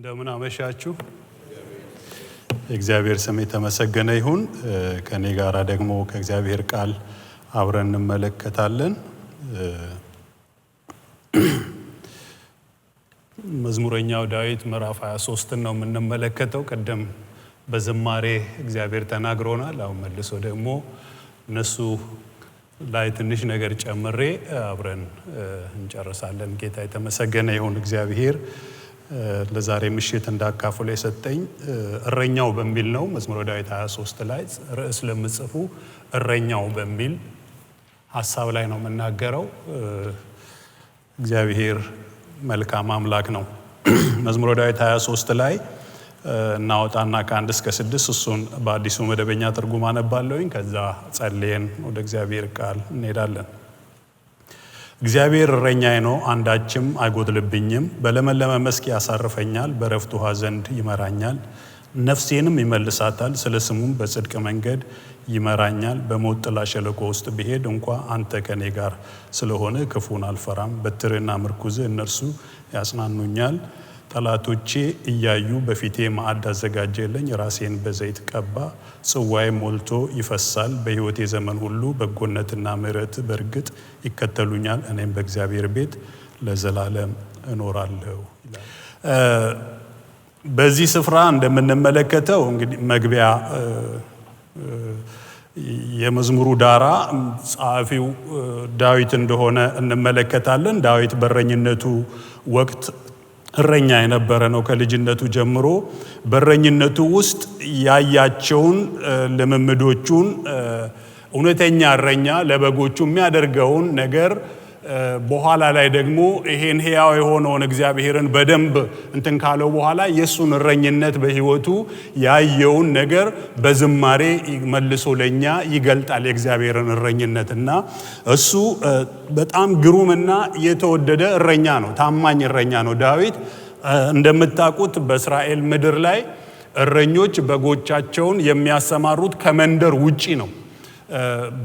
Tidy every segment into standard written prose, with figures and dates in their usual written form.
እንደምን አመሻችሁ። እግዚአብሔር ስም የተመሰገነ ይሁን። ከኔ ጋራ ደግሞ ከእግዚአብሔር ቃል አብረን እንመለከታለን። መዝሙረኛው ዳዊት ምዕራፍ 23 ነው የምንመለከተው። ቀደም በዝማሬ እግዚአብሔር ተናግሮናል። አሁን መልሶ ደግሞ እነሱ ላይ ትንሽ ነገር ጨምሬ አብረን እንጨርሳለን። ጌታ የተመሰገነ ይሁን። እግዚአብሔር ለዛሬ ምሽት እንዳካፍለው የሰጠኝ እረኛው በሚል ነው። መዝሙረ ዳዊት 23 ላይ ርዕስ ለምጽፉ እረኛው በሚል ሐሳብ ላይ ነው የምናገረው። እግዚአብሔር መልካም አምላክ ነው። መዝሙረ ዳዊት 23 ላይ እናወጣና ከ1 እስከ 6 እሱን በአዲሱ መደበኛ ትርጉም አነባለሁኝ። ከዛ ጸልየን ወደ እግዚአብሔር ቃል እንሄዳለን። እግዚአብሔር እረኛዬ ነው፣ አንዳችም አይጎድልብኝም። በለመለመ መስክ ያሳርፈኛል፣ በዕረፍት ውኃ ዘንድ ይመራኛል። ነፍሴንም ይመልሳታል፣ ስለ ስሙም በጽድቅ መንገድ ይመራኛል። በሞት ጥላ ሸለቆ ውስጥ ብሄድ እንኳ አንተ ከኔ ጋር ስለሆነ ክፉን አልፈራም። በትርና ምርኩዝ እነርሱ ያጽናኑኛል። ጠላቶቼ እያዩ በፊቴ ማዕድ አዘጋጀልኝ። ራሴን በዘይት ቀባ፣ ጽዋዬ ሞልቶ ይፈሳል። በሕይወቴ ዘመን ሁሉ በጎነትና ምሕረት በእርግጥ ይከተሉኛል። እኔም በእግዚአብሔር ቤት ለዘላለም እኖራለሁ ይላል። በዚህ ስፍራ እንደምንመለከተው እንግዲህ መግቢያ የመዝሙሩ ዳራ ጸሐፊው ዳዊት እንደሆነ እንመለከታለን። ዳዊት በእረኝነቱ ወቅት እረኛ የነበረ ነው። ከልጅነቱ ጀምሮ በእረኝነቱ ውስጥ ያያቸውን ልምምዶቹን፣ እውነተኛ እረኛ ለበጎቹ የሚያደርገውን ነገር በኋላ ላይ ደግሞ ይሄን ሕያው የሆነውን እግዚአብሔርን በደንብ እንትን ካለው በኋላ የእሱን እረኝነት በሕይወቱ ያየውን ነገር በዝማሬ መልሶ ለኛ ይገልጣል። የእግዚአብሔርን እረኝነት እና እሱ በጣም ግሩምና የተወደደ እረኛ ነው። ታማኝ እረኛ ነው። ዳዊት እንደምታውቁት በእስራኤል ምድር ላይ እረኞች በጎቻቸውን የሚያሰማሩት ከመንደር ውጪ ነው።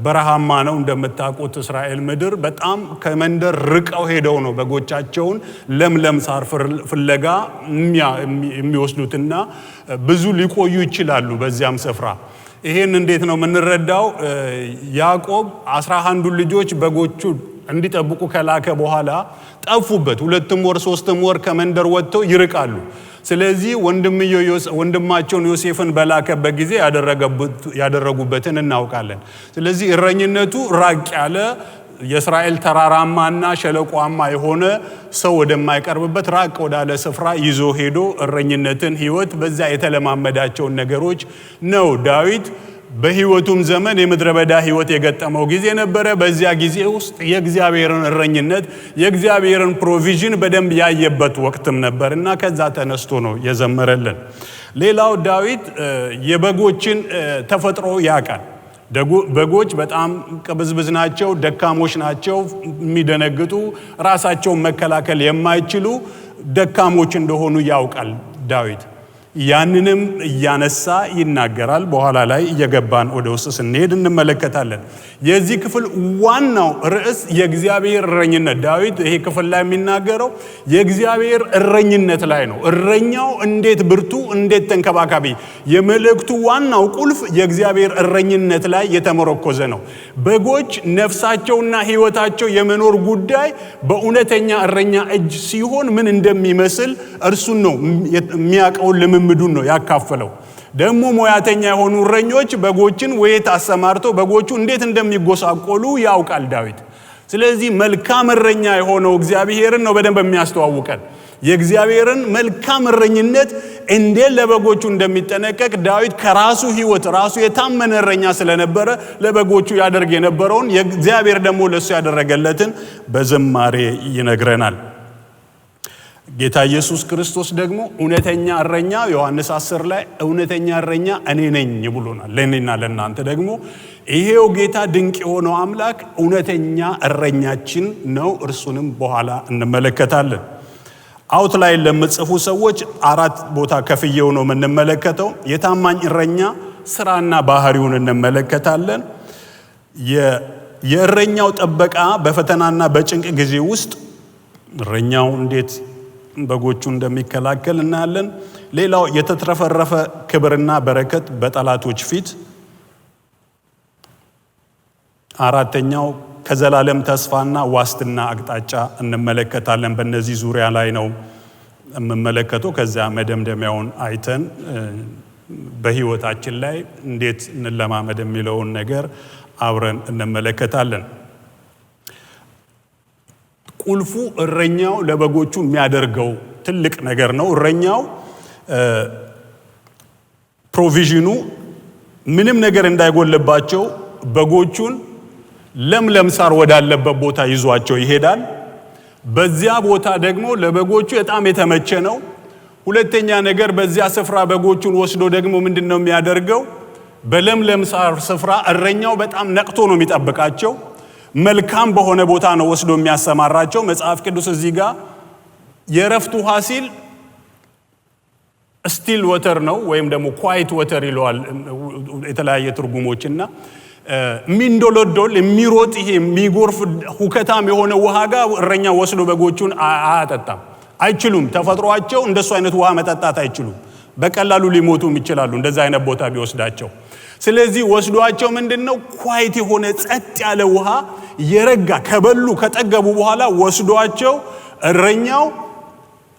በረሃማ ነው እንደምታውቁት። እስራኤል ምድር በጣም ከመንደር ርቀው ሄደው ነው በጎቻቸውን ለምለም ሳር ፍለጋ የሚወስዱትና ብዙ ሊቆዩ ይችላሉ በዚያም ስፍራ። ይሄን እንዴት ነው የምንረዳው? ያዕቆብ 11 ልጆች በጎቹ እንዲጠብቁ ከላከ በኋላ ጠፉበት። 2 ወር 3 ወር ከመንደር ወጥተው ይርቃሉ። ስለዚህ ወንድማቸውን ዮሴፍን በላከበት ጊዜ ያደረጉበትን እናውቃለን። ስለዚህ እረኝነቱ ራቅ ያለ የእስራኤል ተራራማና ሸለቋማ የሆነ ሰው ወደማይቀርብበት ራቅ ወዳለ ስፍራ ይዞ ሄዶ እረኝነትን ሕይወት በዛ የተለማመዳቸውን ነገሮች ነው። ዳዊት በሕይወቱም ዘመን የምድረ በዳ ሕይወት የገጠመው ጊዜ ነበረ። በዚያ ጊዜ ውስጥ የእግዚአብሔርን እረኝነት የእግዚአብሔርን ፕሮቪዥን በደንብ ያየበት ወቅትም ነበር እና ከዛ ተነስቶ ነው የዘመረልን። ሌላው ዳዊት የበጎችን ተፈጥሮ ያውቃል። በጎች በጣም ቅብዝብዝ ናቸው፣ ደካሞች ናቸው፣ የሚደነግጡ ራሳቸውን መከላከል የማይችሉ ደካሞች እንደሆኑ ያውቃል ዳዊት። ያንንም እያነሳ ይናገራል። በኋላ ላይ እየገባን ወደ ውስጥ ስንሄድ እንመለከታለን። የዚህ ክፍል ዋናው ርዕስ የእግዚአብሔር እረኝነት። ዳዊት ይሄ ክፍል ላይ የሚናገረው የእግዚአብሔር እረኝነት ላይ ነው። እረኛው እንዴት ብርቱ፣ እንዴት ተንከባካቢ። የመልእክቱ ዋናው ቁልፍ የእግዚአብሔር እረኝነት ላይ የተመረኮዘ ነው። በጎች ነፍሳቸውና ሕይወታቸው የመኖር ጉዳይ በእውነተኛ እረኛ እጅ ሲሆን ምን እንደሚመስል እርሱን ነው የሚያውቀውን ልምምዱን ነው ያካፈለው። ደግሞ ሙያተኛ የሆኑ እረኞች በጎችን ወየት አሰማርተው በጎቹ እንዴት እንደሚጎሳቆሉ ያውቃል ዳዊት። ስለዚህ መልካም እረኛ የሆነው እግዚአብሔርን ነው በደንብ የሚያስተዋውቀን። የእግዚአብሔርን መልካም እረኝነት እንዴት ለበጎቹ እንደሚጠነቀቅ ዳዊት ከራሱ ሕይወት ራሱ የታመነ እረኛ ስለነበረ ለበጎቹ ያደርግ የነበረውን የእግዚአብሔር ደግሞ ለሱ ያደረገለትን በዝማሬ ይነግረናል። ጌታ ኢየሱስ ክርስቶስ ደግሞ እውነተኛ እረኛ ዮሐንስ 10 ላይ እውነተኛ እረኛ እኔ ነኝ ብሎናል። ለእኔና ለእናንተ ደግሞ ይሄው ጌታ ድንቅ የሆነው አምላክ እውነተኛ እረኛችን ነው። እርሱንም በኋላ እንመለከታለን። አውትላይን ለምጽፉ ሰዎች 4 ቦታ ከፍየው ነው የምንመለከተው። የታማኝ እረኛ ስራና ባህሪውን እንመለከታለን። የእረኛው ጥበቃ በፈተናና በጭንቅ ጊዜ ውስጥ እረኛው እንዴት በጎቹን እንደሚከላከል እናያለን። ሌላው የተትረፈረፈ ክብርና በረከት በጠላቶች ፊት። አራተኛው ከዘላለም ተስፋና ዋስትና አቅጣጫ እንመለከታለን። በእነዚህ ዙሪያ ላይ ነው የምንመለከተው። ከዚያ መደምደሚያውን አይተን በህይወታችን ላይ እንዴት እንለማመድ የሚለውን ነገር አብረን እንመለከታለን። ቁልፉ እረኛው ለበጎቹ የሚያደርገው ትልቅ ነገር ነው። እረኛው ፕሮቪዥኑ ምንም ነገር እንዳይጎልባቸው በጎቹን ለምለም ሳር ወዳለበት ቦታ ይዟቸው ይሄዳል። በዚያ ቦታ ደግሞ ለበጎቹ በጣም የተመቸ ነው። ሁለተኛ ነገር በዚያ ስፍራ በጎቹን ወስዶ ደግሞ ምንድነው የሚያደርገው? በለምለም ሳር ስፍራ እረኛው በጣም ነቅቶ ነው የሚጠብቃቸው። መልካም በሆነ ቦታ ነው ወስዶ የሚያሰማራቸው። መጽሐፍ ቅዱስ እዚህ ጋር የረፍት ውሃ ሲል ስቲል ወተር ነው ወይም ደግሞ ኳይት ወተር ይለዋል የተለያየ ትርጉሞችና ሚንዶሎዶል የሚሮጥ ይሄ የሚጎርፍ ሁከታም የሆነ ውሃ ጋር እረኛ ወስዶ በጎቹን አያጠጣም። አይችሉም። ተፈጥሯቸው እንደሱ አይነት ውሃ መጠጣት አይችሉም። በቀላሉ ሊሞቱም ይችላሉ እንደዛ አይነት ቦታ ቢወስዳቸው። ስለዚህ ወስዷቸው ምንድነው ኳይት የሆነ ጸጥ ያለ ውሃ የረጋ ከበሉ ከጠገቡ በኋላ ወስዷቸው እረኛው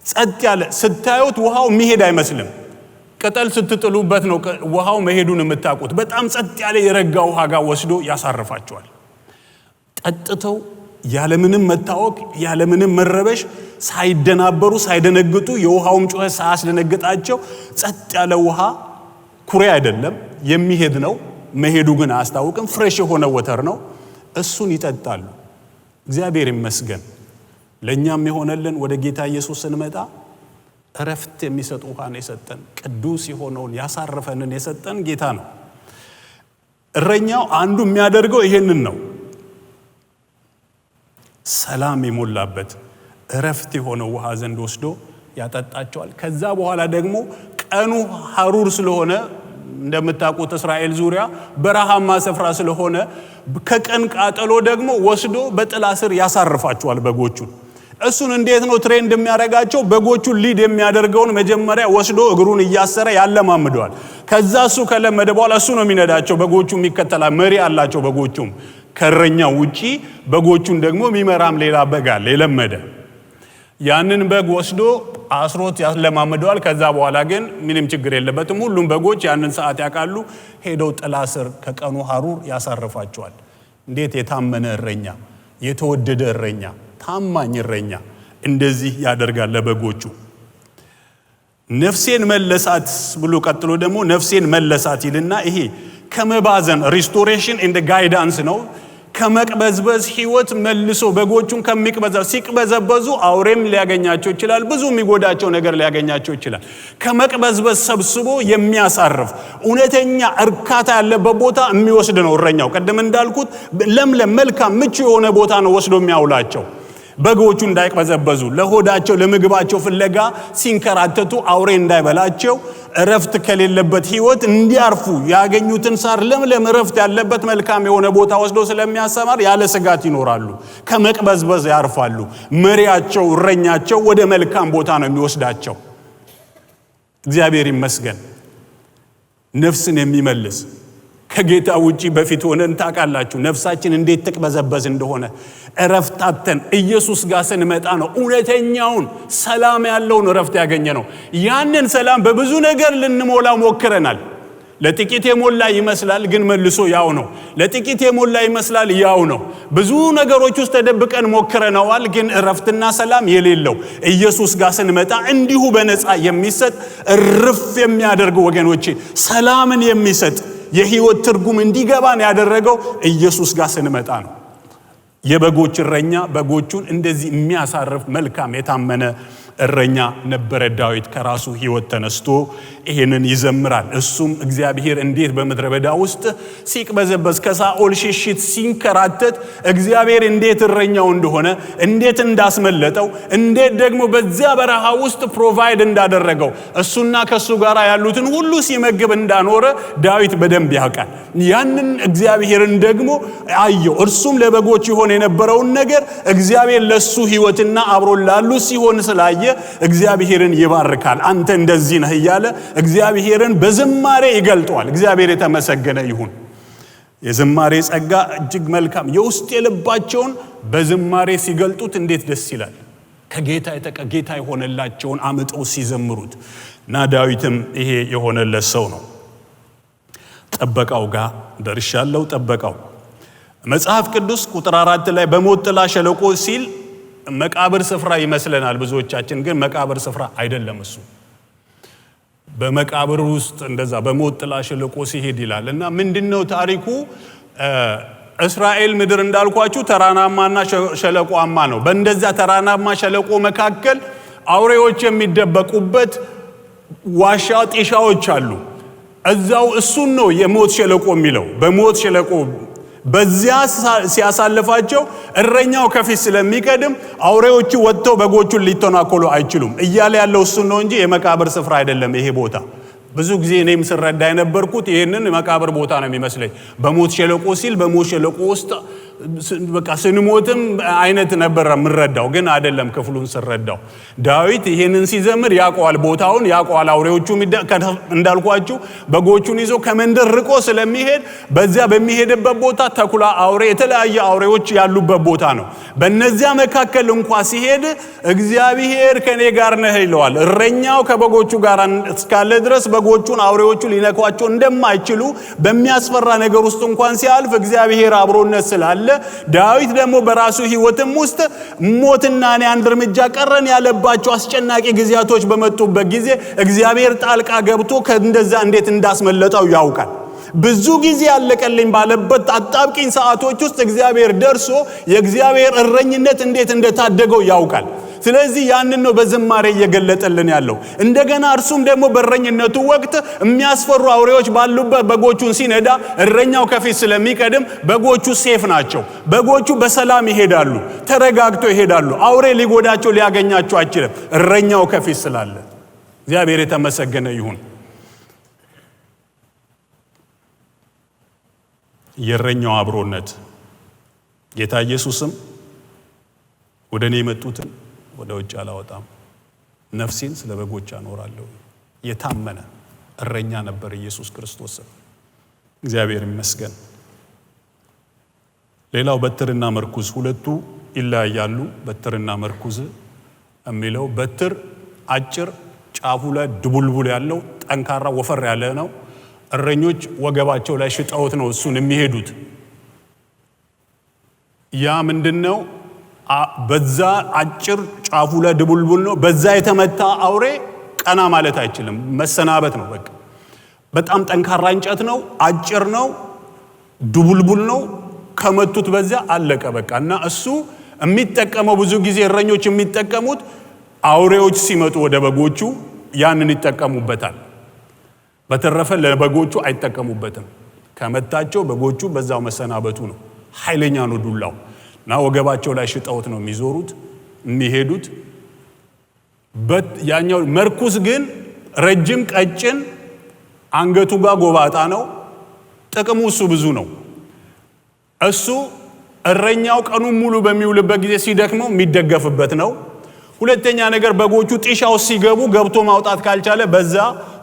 ጸጥ ያለ ስታዩት ውሃው የሚሄድ አይመስልም። ቅጠል ስትጥሉበት ነው ውሃው መሄዱን የምታውቁት። በጣም ጸጥ ያለ የረጋ ውሃ ጋር ወስዶ ያሳርፋቸዋል። ጠጥተው ያለምንም መታወክ ያለምንም መረበሽ ሳይደናበሩ ሳይደነግጡ የውሃውም ጩኸት ሳያስደነግጣቸው ጸጥ ያለ ውሃ ኩሬ አይደለም የሚሄድ ነው። መሄዱ ግን አያስታውቅም። ፍሬሽ የሆነ ወተር ነው። እሱን ይጠጣሉ። እግዚአብሔር ይመስገን። ለኛም የሆነልን ወደ ጌታ ኢየሱስ ስንመጣ እረፍት የሚሰጥ ውሃ ነው የሰጠን። ቅዱስ የሆነውን ያሳረፈንን የሰጠን ጌታ ነው። እረኛው አንዱ የሚያደርገው ይሄንን ነው። ሰላም የሞላበት እረፍት የሆነው ውሃ ዘንድ ወስዶ ያጠጣቸዋል። ከዛ በኋላ ደግሞ ቀኑ ሐሩር ስለሆነ እንደምታውቁት እስራኤል ዙሪያ በረሃማ ስፍራ ስለሆነ ከቀን ቃጠሎ ደግሞ ወስዶ በጥላ ስር ያሳርፋቸዋል በጎቹን። እሱን እንዴት ነው ትሬንድ የሚያደርጋቸው? በጎቹን ሊድ የሚያደርገውን መጀመሪያ ወስዶ እግሩን እያሰረ ያለማምደዋል። ከዛ እሱ ከለመደ በኋላ እሱ ነው የሚነዳቸው። በጎቹ የሚከተላ መሪ አላቸው። በጎቹም ከእረኛው ውጪ በጎቹን ደግሞ የሚመራም ሌላ በግ አለ የለመደ። ያንን በግ ወስዶ አስሮት ያለማምደዋል። ከዛ በኋላ ግን ምንም ችግር የለበትም። ሁሉም በጎች ያንን ሰዓት ያውቃሉ። ሄደው ጥላ ስር ከቀኑ ሐሩር ያሳርፋቸዋል። እንዴት የታመነ እረኛ፣ የተወደደ እረኛ፣ ታማኝ እረኛ እንደዚህ ያደርጋል ለበጎቹ። ነፍሴን መለሳት ብሎ ቀጥሎ ደግሞ ነፍሴን መለሳት ይልና ይሄ ከመባዘን ሪስቶሬሽን ኤንድ ጋይዳንስ ነው። ከመቅበዝበዝ ህይወት መልሶ በጎቹን ከሚቅበዘበዝ ሲቅበዘበዙ አውሬም ሊያገኛቸው ይችላል። ብዙ የሚጎዳቸው ነገር ሊያገኛቸው ይችላል። ከመቅበዝበዝ ሰብስቦ የሚያሳርፍ እውነተኛ እርካታ ያለበት ቦታ የሚወስድ ነው እረኛው። ቀደም እንዳልኩት ለምለም መልካም ምቹ የሆነ ቦታ ነው ወስዶ የሚያውላቸው። በጎቹ እንዳይቅበዘበዙ ለሆዳቸው ለምግባቸው ፍለጋ ሲንከራተቱ አውሬ እንዳይበላቸው እረፍት ከሌለበት ህይወት እንዲያርፉ ያገኙትን ሳር ለምለም እረፍት ያለበት መልካም የሆነ ቦታ ወስዶ ስለሚያሰማር ያለ ስጋት ይኖራሉ። ከመቅበዝበዝ ያርፋሉ። መሪያቸው እረኛቸው ወደ መልካም ቦታ ነው የሚወስዳቸው። እግዚአብሔር ይመስገን። ነፍስን የሚመልስ ከጌታ ውጪ በፊት ሆነን ታውቃላችሁ ነፍሳችን እንዴት ተቅበዘበዝ እንደሆነ። እረፍታተን ኢየሱስ ጋር ስንመጣ ነው እውነተኛውን ሰላም ያለውን እረፍት ያገኘ ነው። ያንን ሰላም በብዙ ነገር ልንሞላው ሞክረናል። ለጥቂት የሞላ ይመስላል ግን መልሶ ያው ነው። ለጥቂት የሞላ ይመስላል ያው ነው። ብዙ ነገሮች ውስጥ ተደብቀን ሞክረናል ግን እረፍትና ሰላም የሌለው ኢየሱስ ጋር ስንመጣ እንዲሁ በነፃ የሚሰጥ እርፍ የሚያደርግ ወገኖቼ ሰላምን የሚሰጥ የህይወት ትርጉም እንዲገባን ያደረገው ኢየሱስ ጋር ስንመጣ ነው። የበጎች እረኛ በጎቹን እንደዚህ የሚያሳርፍ መልካም የታመነ እረኛ ነበረ። ዳዊት ከራሱ ህይወት ተነስቶ ይሄንን ይዘምራል። እሱም እግዚአብሔር እንዴት በምድረ በዳ ውስጥ ሲቅበዘበዝ ከሳኦል ሽሽት ሲንከራተት እግዚአብሔር እንዴት እረኛው እንደሆነ እንዴት እንዳስመለጠው እንዴት ደግሞ በዚያ በረሃ ውስጥ ፕሮቫይድ እንዳደረገው እሱና ከሱ ጋር ያሉትን ሁሉ ሲመግብ እንዳኖረ ዳዊት በደንብ ያውቃል። ያንን እግዚአብሔርን ደግሞ አየው። እርሱም ለበጎች ይሆን የነበረውን ነገር እግዚአብሔር ለሱ ህይወትና አብሮ ላሉ ሲሆን ስላየ እያየ እግዚአብሔርን ይባርካል። አንተ እንደዚህ ነህ እያለ እግዚአብሔርን በዝማሬ ይገልጠዋል። እግዚአብሔር የተመሰገነ ይሁን። የዝማሬ ጸጋ እጅግ መልካም። የውስጥ የልባቸውን በዝማሬ ሲገልጡት እንዴት ደስ ይላል። ጌታ የሆነላቸውን አምጠው ሲዘምሩት እና ዳዊትም ይሄ የሆነለት ሰው ነው። ጠበቃው ጋር ደርሻለሁ። ጠበቃው መጽሐፍ ቅዱስ ቁጥር 4 ላይ በሞት ጥላ ሸለቆ ሲል መቃብር ስፍራ ይመስለናል ብዙዎቻችን፣ ግን መቃብር ስፍራ አይደለም። እሱ በመቃብር ውስጥ እንደዛ በሞት ጥላ ሸለቆ ሲሄድ ይላል እና ምንድነው ታሪኩ? እስራኤል ምድር እንዳልኳችሁ ተራራማና ሸለቆአማ ነው። በእንደዛ ተራራማ ሸለቆ መካከል አውሬዎች የሚደበቁበት ዋሻ ጤሻዎች አሉ። እዛው እሱን ነው የሞት ሸለቆ የሚለው። በሞት ሸለቆ በዚያ ሲያሳልፋቸው እረኛው ከፊት ስለሚቀድም አውሬዎቹ ወጥተው በጎቹን ሊተናኮሉ አይችሉም እያለ ያለው እሱን ነው እንጂ የመቃብር ስፍራ አይደለም ይሄ ቦታ። ብዙ ጊዜ እኔም ስረዳ የነበርኩት ይሄንን መቃብር ቦታ ነው የሚመስለኝ። በሞት ሸለቆ ሲል በሞት ሸለቆ ውስጥ በቃ ስንሞትም አይነት ነበር የምንረዳው፣ ግን አይደለም። ክፍሉን ስረዳው ዳዊት ይሄንን ሲዘምር ያውቀዋል፣ ቦታውን ያውቀዋል። አውሬዎቹ እንዳልኳችሁ በጎቹን ይዞ ከመንደር ርቆ ስለሚሄድ በዚያ በሚሄድበት ቦታ ተኩላ፣ አውሬ፣ የተለያየ አውሬዎች ያሉበት ቦታ ነው። በእነዚያ መካከል እንኳ ሲሄድ እግዚአብሔር ከኔ ጋር ነህ ይለዋል። እረኛው ከበጎቹ ጋር እስካለ ድረስ በጎቹን አውሬዎቹ ሊነኳቸው እንደማይችሉ በሚያስፈራ ነገር ውስጥ እንኳን ሲያልፍ እግዚአብሔር አብሮነት ስላለ ዳዊት ደግሞ በራሱ ሕይወትም ውስጥ ሞትና እኔ አንድ እርምጃ ቀረን ያለባቸው አስጨናቂ ጊዜያቶች በመጡበት ጊዜ እግዚአብሔር ጣልቃ ገብቶ ከእንደዛ እንዴት እንዳስመለጠው ያውቃል። ብዙ ጊዜ ያለቀልኝ ባለበት አጣብቂኝ ሰዓቶች ውስጥ እግዚአብሔር ደርሶ የእግዚአብሔር እረኝነት እንዴት እንደታደገው ያውቃል። ስለዚህ ያንን ነው በዝማሬ እየገለጠልን ያለው። እንደገና እርሱም ደግሞ በእረኝነቱ ወቅት የሚያስፈሩ አውሬዎች ባሉበት በጎቹን ሲነዳ እረኛው ከፊት ስለሚቀድም በጎቹ ሴፍ ናቸው። በጎቹ በሰላም ይሄዳሉ፣ ተረጋግተው ይሄዳሉ። አውሬ ሊጎዳቸው ሊያገኛቸው አይችልም፣ እረኛው ከፊት ስላለ። እግዚአብሔር የተመሰገነ ይሁን። የእረኛው አብሮነት ጌታ ኢየሱስም ወደ እኔ የመጡትን ወደ ውጭ አላወጣም፣ ነፍሴን ስለ በጎች አኖራለሁ። የታመነ እረኛ ነበር ኢየሱስ ክርስቶስ። እግዚአብሔር ይመስገን። ሌላው በትርና መርኩዝ፣ ሁለቱ ይለያያሉ። በትርና መርኩዝ የሚለው በትር አጭር፣ ጫፉ ላይ ድቡልቡል ያለው ጠንካራ ወፈር ያለ ነው። እረኞች ወገባቸው ላይ ሽጠውት ነው እሱን የሚሄዱት። ያ ምንድነው? በዛ አጭር ጫፉ ላይ ድቡልቡል ነው። በዛ የተመታ አውሬ ቀና ማለት አይችልም፣ መሰናበት ነው በቃ። በጣም ጠንካራ እንጨት ነው፣ አጭር ነው፣ ድቡልቡል ነው። ከመቱት በዚያ አለቀ በቃ። እና እሱ የሚጠቀመው ብዙ ጊዜ እረኞች የሚጠቀሙት አውሬዎች ሲመጡ ወደ በጎቹ ያንን ይጠቀሙበታል። በተረፈ ለበጎቹ አይጠቀሙበትም። ከመታቸው በጎቹ በዛው መሰናበቱ ነው። ኃይለኛ ነው ዱላው እና ወገባቸው ላይ ሽጠውት ነው የሚዞሩት የሚሄዱት። ያኛው መርኩዝ ግን ረጅም ቀጭን፣ አንገቱ ጋር ጎባጣ ነው። ጥቅሙ እሱ ብዙ ነው። እሱ እረኛው ቀኑን ሙሉ በሚውልበት ጊዜ ሲደክመው የሚደገፍበት ነው። ሁለተኛ ነገር በጎቹ ጢሻው ሲገቡ ገብቶ ማውጣት ካልቻለ በዛ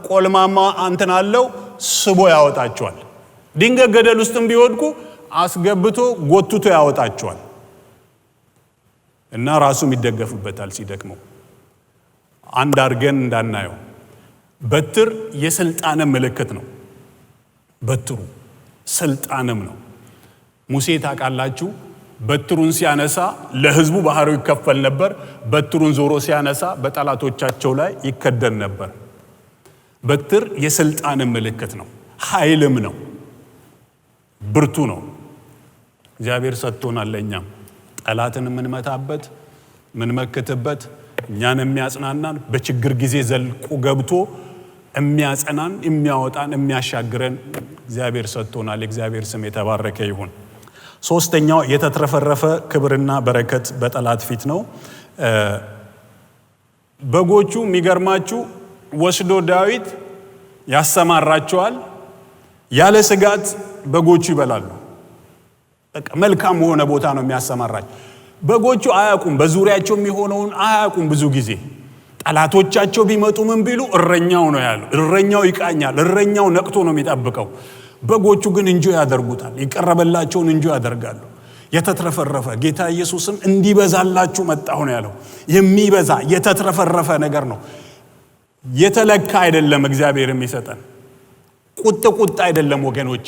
ቆልማማ አንተን አለው ስቦ ያወጣቸዋል። ድንገት ገደል ውስጥም ቢወድቁ አስገብቶ ጎትቶ ያወጣቸዋል እና ራሱም ይደገፍበታል ሲደክመው። አንድ አርገን እንዳናየው በትር የስልጣንም ምልክት ነው። በትሩ ስልጣንም ነው። ሙሴ ታውቃላችሁ፣ በትሩን ሲያነሳ ለሕዝቡ ባህሪው ይከፈል ነበር። በትሩን ዞሮ ሲያነሳ በጠላቶቻቸው ላይ ይከደን ነበር። በትር የስልጣንም ምልክት ነው። ኃይልም ነው። ብርቱ ነው። እግዚአብሔር ሰጥቶናል ለኛም ጠላትን የምንመታበት የምንመክትበት፣ እኛን የሚያጽናናን፣ በችግር ጊዜ ዘልቆ ገብቶ የሚያጸናን፣ የሚያወጣን፣ የሚያሻግረን እግዚአብሔር ሰጥቶናል። የእግዚአብሔር ስም የተባረከ ይሁን። ሶስተኛው የተትረፈረፈ ክብርና በረከት በጠላት ፊት ነው። በጎቹ የሚገርማችሁ ወስዶ ዳዊት ያሰማራቸዋል። ያለ ስጋት በጎቹ ይበላሉ። በቃ መልካም በሆነ ቦታ ነው የሚያሰማራቸው። በጎቹ አያውቁም፣ በዙሪያቸው የሚሆነውን አያውቁም። ብዙ ጊዜ ጠላቶቻቸው ቢመጡ ምን ቢሉ እረኛው ነው ያለው። እረኛው ይቃኛል፣ እረኛው ነቅቶ ነው የሚጠብቀው። በጎቹ ግን እንጆ ያደርጉታል፣ የቀረበላቸውን እንጆ ያደርጋሉ። የተትረፈረፈ ጌታ ኢየሱስም እንዲበዛላችሁ መጣሁ ነው ያለው። የሚበዛ የተትረፈረፈ ነገር ነው። የተለካ አይደለም እግዚአብሔር የሚሰጠን። ቁጥ አይደለም ወገኖቼ፣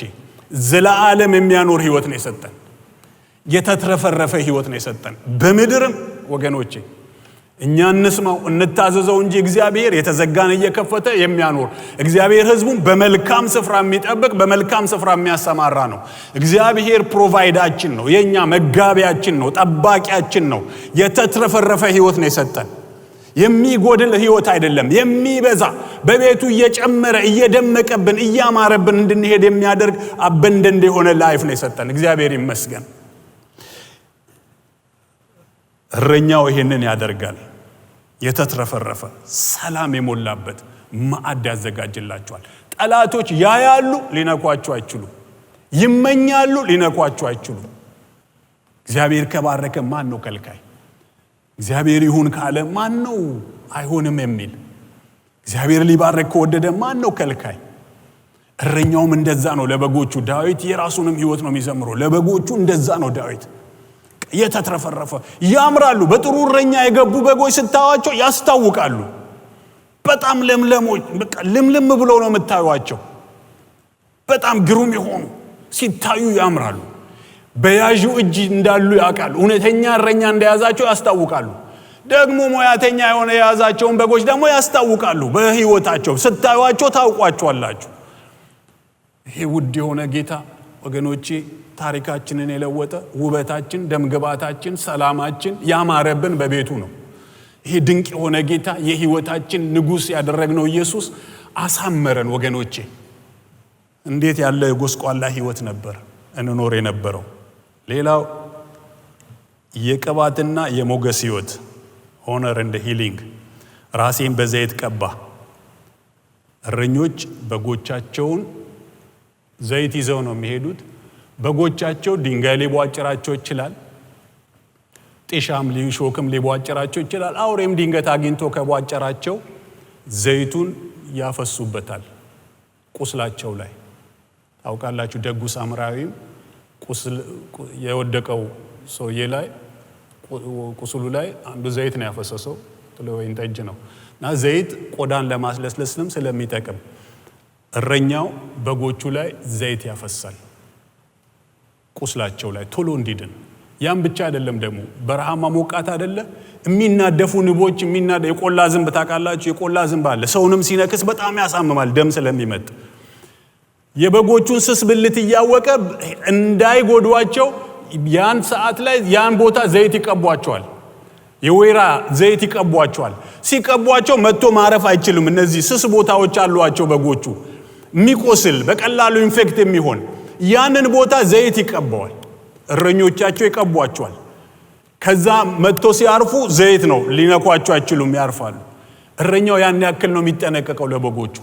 ዘላለም የሚያኖር ህይወት ነው የሰጠን። የተትረፈረፈ ህይወት ነው የሰጠን በምድርም ወገኖቼ። እኛ እንስማው እንታዘዘው እንጂ እግዚአብሔር የተዘጋን እየከፈተ የሚያኖር እግዚአብሔር ህዝቡን በመልካም ስፍራ የሚጠብቅ በመልካም ስፍራ የሚያሰማራ ነው። እግዚአብሔር ፕሮቫይዳችን ነው፣ የኛ መጋቢያችን ነው፣ ጠባቂያችን ነው። የተትረፈረፈ ህይወት ነው የሰጠን። የሚጎድል ህይወት አይደለም፣ የሚበዛ በቤቱ እየጨመረ እየደመቀብን እያማረብን እንድንሄድ የሚያደርግ አበንደንድ የሆነ ላይፍ ነው የሰጠን። እግዚአብሔር ይመስገን። እረኛው ይሄንን ያደርጋል። የተትረፈረፈ ሰላም የሞላበት ማዕድ ያዘጋጅላቸዋል። ጠላቶች ያያሉ፣ ሊነኳቸው አይችሉም። ይመኛሉ፣ ሊነኳቸው አይችሉም። እግዚአብሔር ከባረከ ማን ነው ከልካይ? እግዚአብሔር ይሁን ካለ ማን ነው አይሆንም የሚል? እግዚአብሔር ሊባረክ ከወደደ ማን ነው ከልካይ? እረኛውም እንደዛ ነው ለበጎቹ። ዳዊት የራሱንም ህይወት ነው የሚዘምረው። ለበጎቹ እንደዛ ነው ዳዊት። የተትረፈረፈ ያምራሉ። በጥሩ እረኛ የገቡ በጎች ስታዩአቸው ያስታውቃሉ። በጣም ለምለሞች፣ በቃ ልምልም ብለው ነው የምታዩአቸው። በጣም ግሩም የሆኑ ሲታዩ ያምራሉ። በያዡ እጅ እንዳሉ ያውቃሉ። እውነተኛ እረኛ እንደያዛቸው ያስታውቃሉ። ደግሞ ሙያተኛ የሆነ የያዛቸውን በጎች ደግሞ ያስታውቃሉ። በህይወታቸው ስታዩአቸው ታውቋቸዋላችሁ። ይሄ ውድ የሆነ ጌታ ወገኖቼ ታሪካችንን የለወጠ ውበታችን፣ ደምግባታችን፣ ሰላማችን ያማረብን በቤቱ ነው። ይሄ ድንቅ የሆነ ጌታ የህይወታችን ንጉስ ያደረግነው ኢየሱስ አሳመረን ወገኖቼ። እንዴት ያለ የጎስቋላ ህይወት ነበር እንኖር የነበረው። ሌላው የቅባትና የሞገስ ህይወት ሆነር እንደ ሂሊንግ። ራሴን በዘይት ቀባ። እረኞች በጎቻቸውን ዘይት ይዘው ነው የሚሄዱት። በጎቻቸው ድንጋይ ሊቧጭራቸው ይችላል፣ ጤሻም ሊሾክም ሊቧጭራቸው ይችላል። አውሬም ድንገት አግኝቶ ከቧጭራቸው ዘይቱን ያፈሱበታል ቁስላቸው ላይ። ታውቃላችሁ ደጉ ሳምራዊም ቁስል የወደቀው ሰውዬ ላይ ቁስሉ ላይ አንዱ ዘይት ነው ያፈሰሰው፣ ወይን ጠጅ ነው። እና ዘይት ቆዳን ለማስለስለስም ስለሚጠቅም እረኛው በጎቹ ላይ ዘይት ያፈሳል ቁስላቸው ላይ ቶሎ እንዲድን። ያም ብቻ አይደለም ደግሞ በረሃማ ሞቃት አይደለ? የሚናደፉ ንቦች የቆላ ዝንብ ታውቃላችሁ? የቆላ ዝንብ አለ። ሰውንም ሲነክስ በጣም ያሳምማል ደም ስለሚመጥ። የበጎቹን ስስ ብልት እያወቀ እንዳይጎዷቸው ያን ሰዓት ላይ ያን ቦታ ዘይት ይቀቧቸዋል። የወይራ ዘይት ይቀቧቸዋል። ሲቀቧቸው መጥቶ ማረፍ አይችልም። እነዚህ ስስ ቦታዎች አሏቸው በጎቹ፣ የሚቆስል በቀላሉ ኢንፌክት የሚሆን ያንን ቦታ ዘይት ይቀባዋል። እረኞቻቸው ይቀቧቸዋል። ከዛ መጥቶ ሲያርፉ ዘይት ነው፣ ሊነኳቸው አይችሉም፣ ያርፋሉ። እረኛው ያን ያክል ነው የሚጠነቀቀው ለበጎቹ።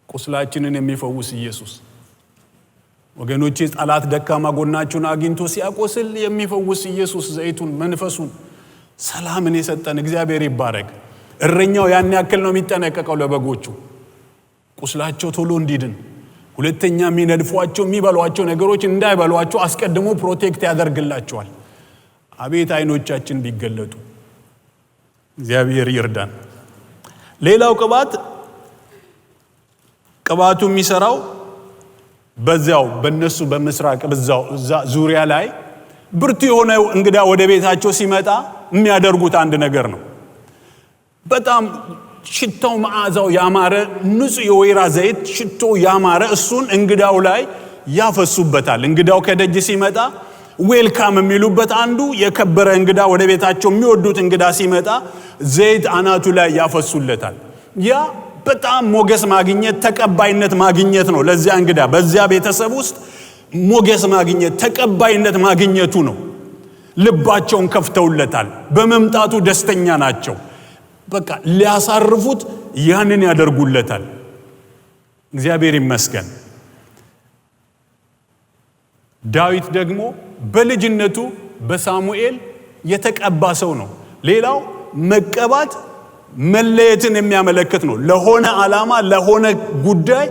ቁስላችንን የሚፈውስ ኢየሱስ ወገኖቼ፣ ጠላት ደካማ ጎናችሁን አግኝቶ ሲያቆስል የሚፈውስ ኢየሱስ ዘይቱን፣ መንፈሱን፣ ሰላምን የሰጠን እግዚአብሔር ይባረክ። እረኛው ያን ያክል ነው የሚጠነቀቀው ለበጎቹ ቁስላቸው ቶሎ እንዲድን። ሁለተኛ የሚነድፏቸው የሚበሏቸው ነገሮች እንዳይበሏቸው አስቀድሞ ፕሮቴክት ያደርግላቸዋል። አቤት አይኖቻችን ቢገለጡ። እግዚአብሔር ይርዳን። ሌላው ቅባቱ የሚሰራው በዛው በነሱ በምስራቅ በዛው ዙሪያ ላይ ብርቱ የሆነ እንግዳ ወደ ቤታቸው ሲመጣ የሚያደርጉት አንድ ነገር ነው። በጣም ሽታው መዓዛው ያማረ ንጹህ የወይራ ዘይት ሽቶ ያማረ እሱን እንግዳው ላይ ያፈሱበታል። እንግዳው ከደጅ ሲመጣ ዌልካም የሚሉበት አንዱ የከበረ እንግዳ ወደ ቤታቸው የሚወዱት እንግዳ ሲመጣ ዘይት አናቱ ላይ ያፈሱለታል። ያ በጣም ሞገስ ማግኘት ተቀባይነት ማግኘት ነው። ለዚያ እንግዳ በዚያ ቤተሰብ ውስጥ ሞገስ ማግኘት ተቀባይነት ማግኘቱ ነው። ልባቸውን ከፍተውለታል። በመምጣቱ ደስተኛ ናቸው። በቃ ሊያሳርፉት ያንን ያደርጉለታል። እግዚአብሔር ይመስገን። ዳዊት ደግሞ በልጅነቱ በሳሙኤል የተቀባ ሰው ነው። ሌላው መቀባት መለየትን የሚያመለክት ነው። ለሆነ ዓላማ ለሆነ ጉዳይ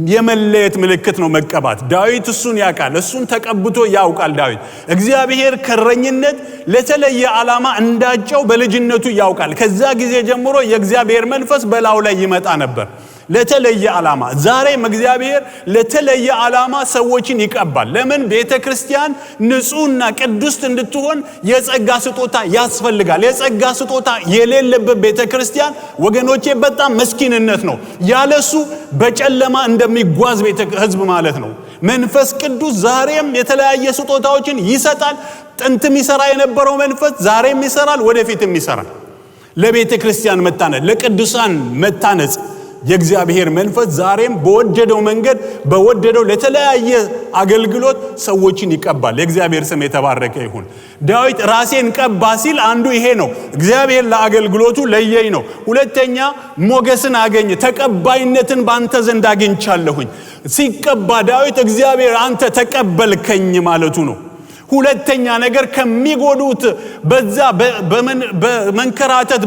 የመለየት ምልክት ነው መቀባት። ዳዊት እሱን ያውቃል። እሱን ተቀብቶ ያውቃል ዳዊት። እግዚአብሔር ከረኝነት ለተለየ ዓላማ እንዳጨው በልጅነቱ ያውቃል። ከዛ ጊዜ ጀምሮ የእግዚአብሔር መንፈስ በላዩ ላይ ይመጣ ነበር ለተለየ ዓላማ። ዛሬም እግዚአብሔር ለተለየ ዓላማ ሰዎችን ይቀባል። ለምን? ቤተክርስቲያን ንጹህና ቅድስት እንድትሆን የጸጋ ስጦታ ያስፈልጋል። የጸጋ ስጦታ የሌለበት ቤተክርስቲያን ወገኖቼ በጣም መስኪንነት ነው። ያለሱ በጨለማ እንደሚጓዝ ሕዝብ ማለት ነው። መንፈስ ቅዱስ ዛሬም የተለያየ ስጦታዎችን ይሰጣል። ጥንትም ይሰራ የነበረው መንፈስ ዛሬም ይሰራል፣ ወደፊትም ይሰራል። ለቤተክርስቲያን መታነጽ፣ ለቅዱሳን መታነጽ የእግዚአብሔር መንፈስ ዛሬም በወደደው መንገድ በወደደው ለተለያየ አገልግሎት ሰዎችን ይቀባል። የእግዚአብሔር ስም የተባረከ ይሁን። ዳዊት ራሴን ቀባ ሲል አንዱ ይሄ ነው። እግዚአብሔር ለአገልግሎቱ ለየኝ ነው። ሁለተኛ ሞገስን አገኘ። ተቀባይነትን ባንተ ዘንድ አግኝቻለሁኝ። ሲቀባ ዳዊት እግዚአብሔር አንተ ተቀበልከኝ ማለቱ ነው። ሁለተኛ ነገር ከሚጎዱት በዛ በመንከራተት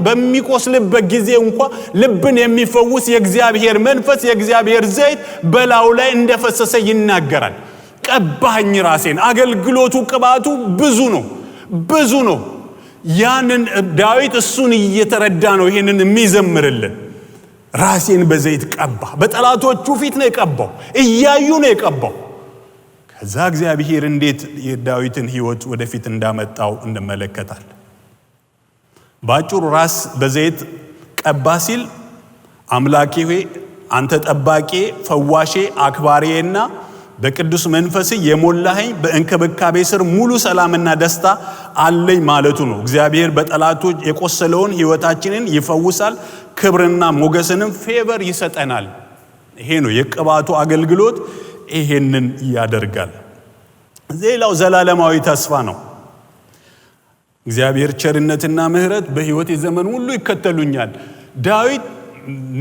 በሚቆስልበት ጊዜ እንኳን ልብን የሚፈውስ የእግዚአብሔር መንፈስ የእግዚአብሔር ዘይት በላዩ ላይ እንደፈሰሰ ይናገራል። ቀባኝ ራሴን። አገልግሎቱ ቅባቱ ብዙ ነው። ያንን ዳዊት እሱን እየተረዳ ነው ይሄንን የሚዘምርልን። ራሴን በዘይት ቀባ። በጠላቶቹ ፊት ነው የቀባው፣ እያዩ ነው የቀባው። ከዛ እግዚአብሔር እንዴት የዳዊትን ሕይወት ወደፊት እንዳመጣው እንመለከታለን። ባጭሩ ራስ በዘይት ቀባ ሲል አምላኬ ሆይ አንተ ጠባቄ፣ ፈዋሼ፣ አክባሪዬና በቅዱስ መንፈስ የሞላኸኝ በእንክብካቤ ስር ሙሉ ሰላምና ደስታ አለኝ ማለቱ ነው። እግዚአብሔር በጠላቶች የቆሰለውን ሕይወታችንን ይፈውሳል፣ ክብርና ሞገስንም ፌቨር ይሰጠናል። ይሄ ነው የቅባቱ አገልግሎት። ይሄንን ያደርጋል። ሌላው ዘላለማዊ ተስፋ ነው። እግዚአብሔር ቸርነትና ምሕረት በሕይወት የዘመን ሁሉ ይከተሉኛል። ዳዊት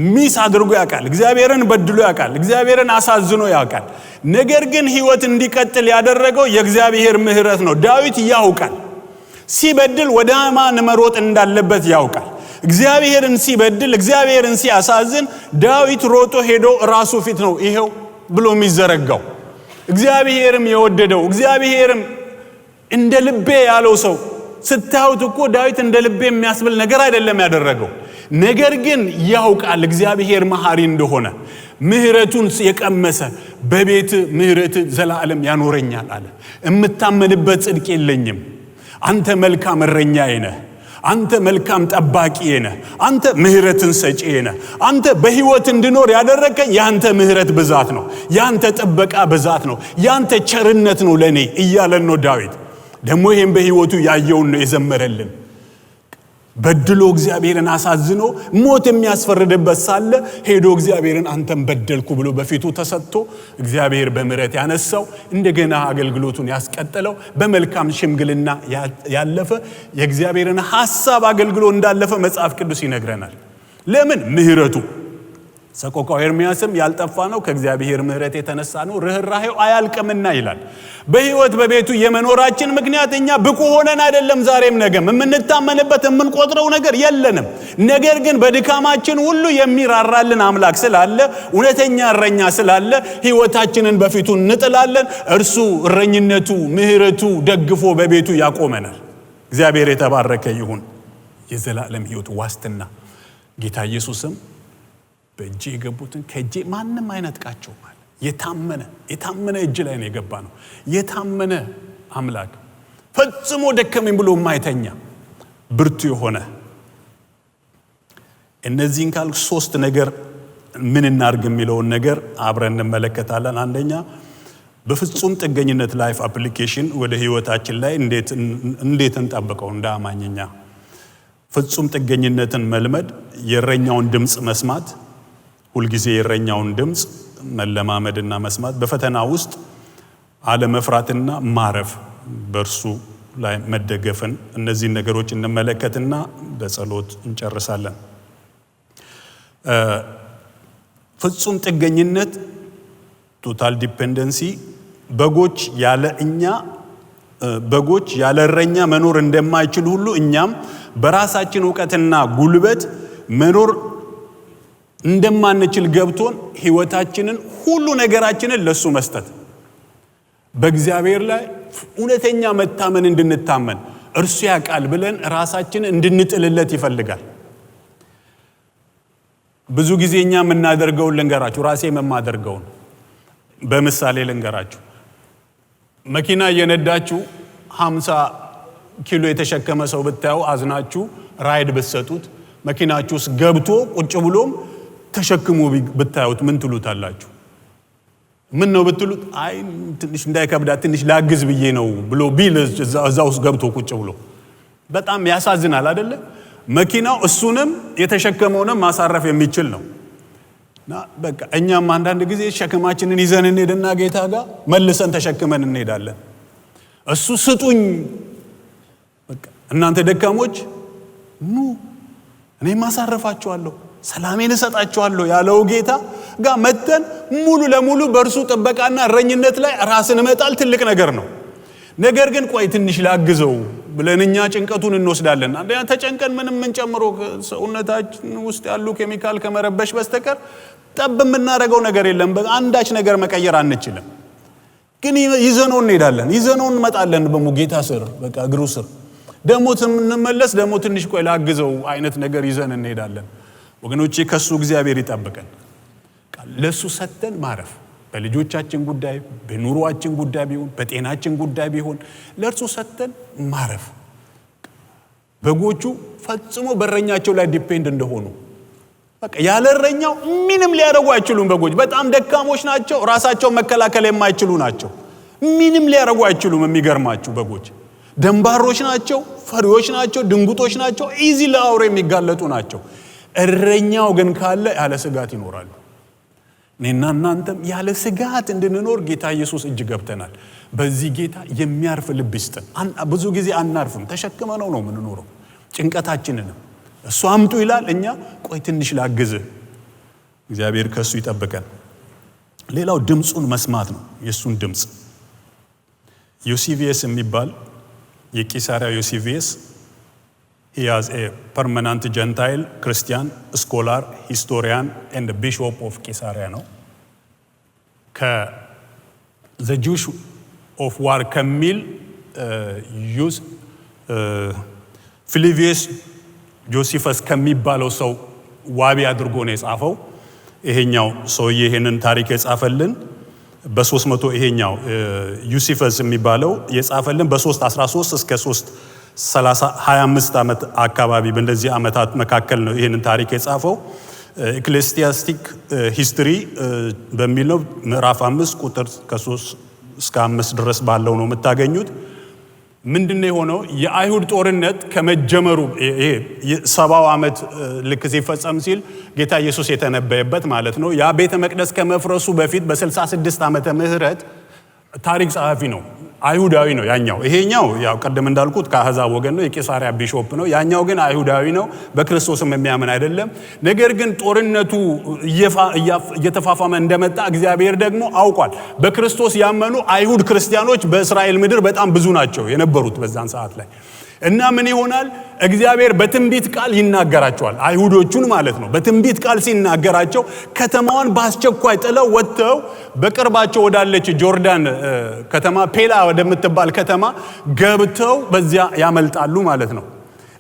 ሚስ አድርጎ ያውቃል። እግዚአብሔርን በድሎ ያውቃል። እግዚአብሔርን አሳዝኖ ያውቃል። ነገር ግን ሕይወት እንዲቀጥል ያደረገው የእግዚአብሔር ምሕረት ነው። ዳዊት ያውቃል። ሲበድል ወደ ማን መሮጥ እንዳለበት ያውቃል። እግዚአብሔርን ሲበድል፣ እግዚአብሔርን ሲያሳዝን ዳዊት ሮጦ ሄዶ ራሱ ፊት ነው ይሄው ብሎ የሚዘረጋው። እግዚአብሔርም የወደደው እግዚአብሔርም እንደ ልቤ ያለው ሰው ስታዩት እኮ ዳዊት እንደ ልቤ የሚያስብል ነገር አይደለም ያደረገው። ነገር ግን ያውቃል እግዚአብሔር መሐሪ እንደሆነ። ምሕረቱን የቀመሰ በቤት ምሕረት ዘላለም ያኖረኛል አለ። እምታመንበት ጽድቅ የለኝም። አንተ መልካም እረኛዬ ነህ። አንተ መልካም ጠባቂዬ ነህ። አንተ ምሕረትን ሰጪዬ ነህ። አንተ በሕይወት እንድኖር ያደረከኝ ያንተ ምሕረት ብዛት ነው። ያንተ ጥበቃ ብዛት ነው። ያንተ ቸርነት ነው ለኔ እያለን ነው ዳዊት። ደግሞ ይሄን በሕይወቱ ያየውን ነው የዘመረልን። በድሎ እግዚአብሔርን አሳዝኖ ሞት የሚያስፈርድበት ሳለ ሄዶ እግዚአብሔርን አንተም በደልኩ ብሎ በፊቱ ተሰጥቶ እግዚአብሔር በምሕረት ያነሳው፣ እንደገና አገልግሎቱን ያስቀጠለው፣ በመልካም ሽምግልና ያለፈ የእግዚአብሔርን ሐሳብ አገልግሎ እንዳለፈ መጽሐፍ ቅዱስ ይነግረናል። ለምን? ምሕረቱ። ሰቆቃው ኤርምያስም ያልጠፋ ነው ከእግዚአብሔር ምሕረት የተነሳ ነው፣ ርኅራኄው አያልቅምና ይላል። በሕይወት በቤቱ የመኖራችን ምክንያት እኛ ብቁ ሆነን አይደለም። ዛሬም ነገም የምንታመንበት የምንቆጥረው ነገር የለንም። ነገር ግን በድካማችን ሁሉ የሚራራልን አምላክ ስላለ፣ እውነተኛ እረኛ ስላለ ሕይወታችንን በፊቱ እንጥላለን። እርሱ እረኝነቱ ምሕረቱ ደግፎ በቤቱ ያቆመናል። እግዚአብሔር የተባረከ ይሁን። የዘላለም ሕይወት ዋስትና ጌታ ኢየሱስም በእጄ የገቡትን ከእጄ ማንም አይነጥቃቸው ማለት የታመነ እጅ ላይ ነው የገባ ነው። የታመነ አምላክ ፈጽሞ ደከመኝ ብሎ የማይተኛ ብርቱ የሆነ። እነዚህን ካልኩ ሶስት ነገር ምን እናርግ የሚለውን ነገር አብረን እንመለከታለን። አንደኛ በፍጹም ጥገኝነት ላይፍ አፕሊኬሽን ወደ ህይወታችን ላይ እንዴት እንጠብቀው እንደ አማኝኛ። ፍጹም ጥገኝነትን መልመድ፣ የእረኛውን ድምፅ መስማት፣ ሁልጊዜ የእረኛውን ድምፅ መለማመድና መስማት፣ በፈተና ውስጥ አለመፍራትና ማረፍ፣ በእርሱ ላይ መደገፍን። እነዚህን ነገሮች እንመለከትና በጸሎት እንጨርሳለን። ፍጹም ጥገኝነት ቶታል ዲፔንደንሲ፣ በጎች ያለ እረኛ መኖር እንደማይችሉ ሁሉ እኛም በራሳችን ዕውቀትና ጉልበት መኖር እንደማንችል ገብቶን ህይወታችንን ሁሉ ነገራችንን ለሱ መስጠት በእግዚአብሔር ላይ እውነተኛ መታመን እንድንታመን እርሱ ያውቃል ብለን ራሳችንን እንድንጥልለት ይፈልጋል። ብዙ ጊዜኛ የምናደርገው ልንገራችሁ፣ ራሴ የማደርገው በምሳሌ ልንገራችሁ። መኪና እየነዳችሁ 50 ኪሎ የተሸከመ ሰው ብታዩ አዝናችሁ ራይድ ብትሰጡት መኪናችሁ ውስጥ ገብቶ ቁጭ ብሎም ተሸክሞ ብታዩት ምን ትሉታላችሁ? ምን ነው ብትሉት አይ ትንሽ እንዳይከብዳ ትንሽ ላግዝ ብዬ ነው ብሎ ቢል እዛው ውስጥ ገብቶ ቁጭ ብሎ በጣም ያሳዝናል አይደለ? መኪናው እሱንም የተሸከመውንም ማሳረፍ የሚችል ነው። እና በቃ እኛም አንዳንድ ጊዜ ሸክማችንን ይዘን እንሄድና ጌታ ጋር መልሰን ተሸክመን እንሄዳለን። እሱ ስጡኝ በቃ እናንተ ደካሞች ኑ እኔ ማሳረፋችኋለሁ ሰላሜን እሰጣችኋለሁ ያለው ጌታ ጋር መተን ሙሉ ለሙሉ በእርሱ ጥበቃና እረኝነት ላይ ራስን መጣል ትልቅ ነገር ነው። ነገር ግን ቆይ ትንሽ ላግዘው ብለንኛ ጭንቀቱን እንወስዳለን። አንደኛ ተጨንቀን ምንም እንጨምሮ ሰውነታችን ውስጥ ያሉ ኬሚካል ከመረበሽ በስተቀር ጠብ የምናደርገው ነገር የለም። አንዳች ነገር መቀየር አንችልም። ግን ይዘነው እንሄዳለን፣ ይዘነው እንመጣለን። በሙጌታ ስር በቃ እግሩ ስር ደሞ እንመለስ ደሞ ትንሽ ቆይ ላግዘው አይነት ነገር ይዘን እንሄዳለን። ወገኖቼ ከሱ እግዚአብሔር ይጠብቀን። ለሱ ሰተን ማረፍ በልጆቻችን ጉዳይ በኑሮአችን ጉዳይ ቢሆን በጤናችን ጉዳይ ቢሆን ለርሱ ሰተን ማረፍ። በጎቹ ፈጽሞ በረኛቸው ላይ ዲፔንድ እንደሆኑ በቃ ያለረኛው ምንም ሊያደርጉ አይችሉም። በጎች በጣም ደካሞች ናቸው፣ ራሳቸው መከላከል የማይችሉ ናቸው። ምንም ሊያደርጉ አይችሉም። የሚገርማችሁ በጎች ደንባሮች ናቸው፣ ፈሪዎች ናቸው፣ ድንጉጦች ናቸው፣ ኢዚ ለአውሬ የሚጋለጡ ናቸው። እረኛው ግን ካለ ያለ ስጋት ይኖራሉ። እኔና እናንተም ያለ ስጋት እንድንኖር ጌታ ኢየሱስ እጅ ገብተናል። በዚህ ጌታ የሚያርፍ ልብ ይስጠን። ብዙ ጊዜ አናርፍም፣ ተሸክመነው ነው የምንኖረው ጭንቀታችንንም። እሱ አምጡ ይላል፣ እኛ ቆይ ትንሽ ላግዝህ። እግዚአብሔር ከሱ ይጠብቀን። ሌላው ድምፁን መስማት ነው፣ የሱን ድምፅ። ዮሴፌስ የሚባል የቂሳሪያ ዮሴፌስ he was a permanent Gentile Christian scholar, historian and bishop of Caesarea ነው። the Jewish of war ከሚል ፊሊቪየስ ጆሲፈስ ከሚባለው ሰው ዋቢ አድርጎ ነው የጻፈው። ይሄኛው ሰውዬ ይሄንን ታሪክ የጻፈልን በ300 ይሄኛው ዮሲፈስ የሚባለው የጻፈልን በ313 እስከ 325 ዓመት አካባቢ በእንደዚህ ዓመታት መካከል ነው ይሄንን ታሪክ የጻፈው። ኤክሌሲያስቲክ ሂስትሪ በሚለው ምዕራፍ 5 ቁጥር ከ3 እስከ 5 ድረስ ባለው ነው የምታገኙት። ምንድነው የሆነው? የአይሁድ ጦርነት ከመጀመሩ ይሄ 70 ዓመት ልክ ሲፈጸም ሲል ጌታ ኢየሱስ የተነበየበት ማለት ነው። ያ ቤተ መቅደስ ከመፍረሱ በፊት በ66 ዓመተ ምህረት ታሪክ ጸሐፊ ነው፣ አይሁዳዊ ነው ያኛው። ይሄኛው ያው ቀደም እንዳልኩት ከአሕዛብ ወገን ነው፣ የቂሳሪያ ቢሾፕ ነው። ያኛው ግን አይሁዳዊ ነው፣ በክርስቶስም የሚያምን አይደለም። ነገር ግን ጦርነቱ እየተፋፋመ እንደመጣ እግዚአብሔር ደግሞ አውቋል። በክርስቶስ ያመኑ አይሁድ ክርስቲያኖች በእስራኤል ምድር በጣም ብዙ ናቸው የነበሩት በዛን ሰዓት ላይ እና ምን ይሆናል? እግዚአብሔር በትንቢት ቃል ይናገራቸዋል፣ አይሁዶቹን ማለት ነው። በትንቢት ቃል ሲናገራቸው ከተማዋን በአስቸኳይ ጥለው ወጥተው በቅርባቸው ወዳለች ጆርዳን ከተማ ፔላ ወደምትባል ከተማ ገብተው በዚያ ያመልጣሉ ማለት ነው።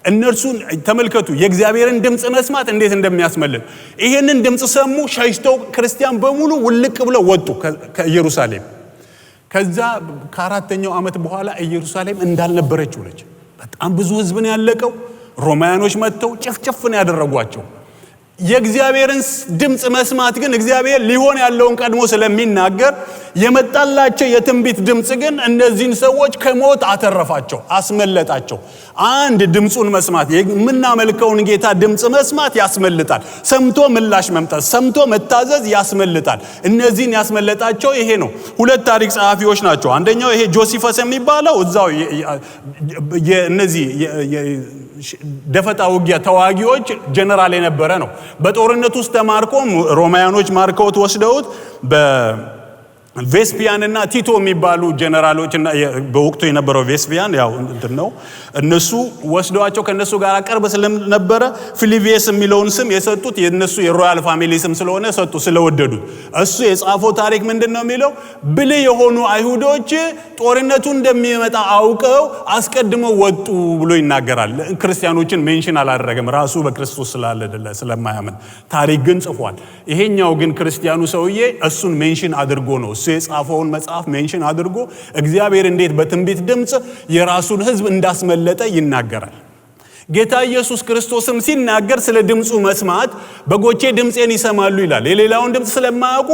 እነርሱን ተመልከቱ፣ የእግዚአብሔርን ድምፅ መስማት እንዴት እንደሚያስመልጥ። ይሄንን ድምፅ ሰሙ፣ ሸሽተው ክርስቲያን በሙሉ ውልቅ ብለው ወጡ ከኢየሩሳሌም። ከዛ ከአራተኛው ዓመት በኋላ ኢየሩሳሌም እንዳልነበረች ሆነች። በጣም ብዙ ህዝብ ነው ያለቀው። ሮማያኖች መጥተው ጭፍጭፍ ነው ያደረጓቸው። የእግዚአብሔርን ድምፅ መስማት ግን እግዚአብሔር ሊሆን ያለውን ቀድሞ ስለሚናገር የመጣላቸው የትንቢት ድምፅ ግን እነዚህን ሰዎች ከሞት አተረፋቸው፣ አስመለጣቸው። አንድ ድምፁን መስማት፣ የምናመልከውን ጌታ ድምፅ መስማት ያስመልጣል። ሰምቶ ምላሽ መምጣት፣ ሰምቶ መታዘዝ ያስመልጣል። እነዚህን ያስመለጣቸው ይሄ ነው። ሁለት ታሪክ ጸሐፊዎች ናቸው። አንደኛው ይሄ ጆሲፈስ የሚባለው እዛው የነዚህ ደፈጣ ውጊያ ተዋጊዎች ጀነራል የነበረ ነው። በጦርነት ውስጥ ተማርኮ ሮማያኖች ማርከውት ወስደውት ቬስፒያን እና ቲቶ የሚባሉ ጀነራሎች እና በወቅቱ የነበረው ቬስፒያን ያው ነው እነሱ ወስደዋቸው ከነሱ ጋር ቅርብ ስለነበረ ፊሊቪየስ የሚለውን ስም የሰጡት የነሱ የሮያል ፋሚሊ ስም ስለሆነ ሰጡ ስለወደዱት። እሱ የጻፈው ታሪክ ምንድነው የሚለው? ብልህ የሆኑ አይሁዶች ጦርነቱ እንደሚመጣ አውቀው አስቀድመው ወጡ ብሎ ይናገራል። ክርስቲያኖችን ሜንሽን አላደረገም ራሱ በክርስቶስ ስለማያምን ታሪክ ግን ጽፏል። ይሄኛው ግን ክርስቲያኑ ሰውዬ እሱን ሜንሽን አድርጎ ነው የጻፈውን መጽሐፍ ሜንሽን አድርጎ እግዚአብሔር እንዴት በትንቢት ድምጽ የራሱን ሕዝብ እንዳስመለጠ ይናገራል። ጌታ ኢየሱስ ክርስቶስም ሲናገር ስለ ድምጹ መስማት በጎቼ ድምጼን ይሰማሉ ይላል። የሌላውን ድምጽ ስለማያውቁ